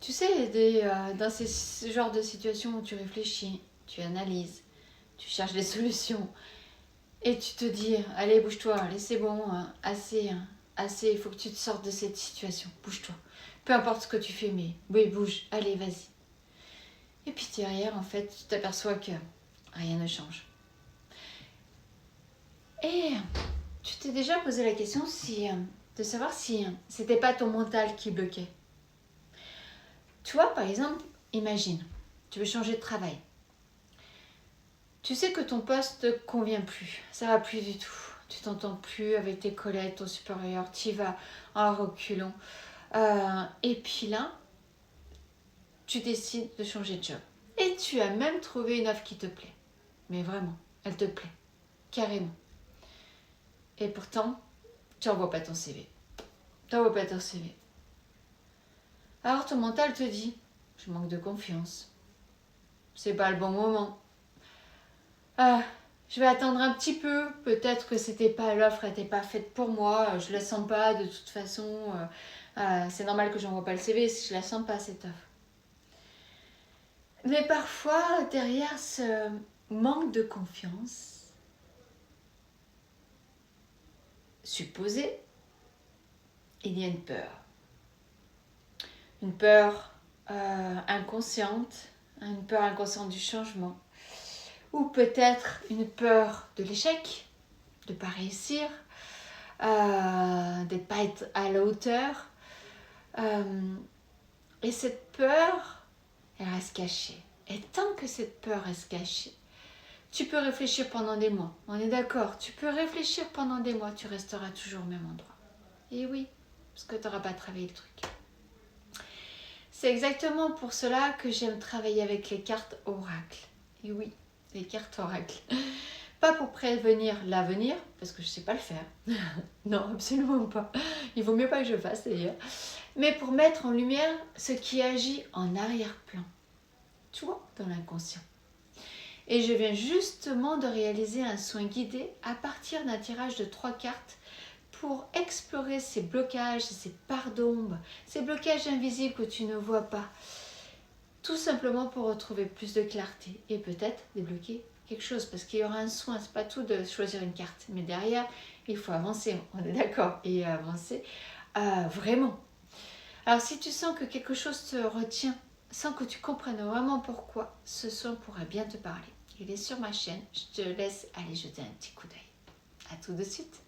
Tu sais, dans ce genre de situations où tu réfléchis, tu analyses, tu cherches des solutions et tu te dis, allez, bouge-toi, allez, c'est bon, assez, assez, il faut que tu te sortes de cette situation, bouge-toi. Peu importe ce que tu fais, mais oui, bouge, allez, vas-y. Et puis derrière, en fait, tu t'aperçois que rien ne change. Et tu t'es déjà posé la question de savoir si c'était pas ton mental qui bloquait. Tu vois, par exemple, imagine, tu veux changer de travail. Tu sais que ton poste ne te convient plus, ça va plus du tout. Tu t'entends plus avec tes collègues, ton supérieur, tu y vas en reculons. Et puis là, tu décides de changer de job. Et tu as même trouvé une offre qui te plaît. Mais vraiment, elle te plaît, carrément. Et pourtant, tu n'envoies pas ton CV. Tu n'envoies pas ton CV. Alors ton mental te dit, je manque de confiance. C'est pas le bon moment. Ah, je vais attendre un petit peu. Peut-être que l'offre n'était pas faite pour moi. Je la sens pas de toute façon. C'est normal que j'envoie pas le CV si je la sens pas cette offre. Mais parfois, derrière ce manque de confiance supposé, il y a une peur. Une peur inconsciente, une peur inconsciente du changement. Ou peut-être une peur de l'échec, de ne pas réussir, de ne pas être à la hauteur. Et cette peur, elle reste cachée. Et tant que cette peur reste cachée, tu peux réfléchir pendant des mois. On est d'accord, tu peux réfléchir pendant des mois, tu resteras toujours au même endroit. Et oui, parce que tu n'auras pas travaillé le truc. C'est exactement pour cela que j'aime travailler avec les cartes oracle. Et oui, les cartes oracle. Pas pour prévenir l'avenir, parce que je ne sais pas le faire. Non, absolument pas. Il vaut mieux pas que je fasse d'ailleurs. Mais pour mettre en lumière ce qui agit en arrière-plan. Tu vois, dans l'inconscient. Et je viens justement de réaliser un soin guidé à partir d'un tirage de 3 cartes pour explorer ces blocages, ces parts d'ombre, ces blocages invisibles que tu ne vois pas. Tout simplement pour retrouver plus de clarté et peut-être débloquer quelque chose. Parce qu'il y aura un soin, c'est pas tout de choisir une carte. Mais derrière, il faut avancer, on est d'accord. Et avancer vraiment. Alors si tu sens que quelque chose te retient, sans que tu comprennes vraiment pourquoi, ce soin pourrait bien te parler. Il est sur ma chaîne, je te laisse aller jeter un petit coup d'œil. À tout de suite.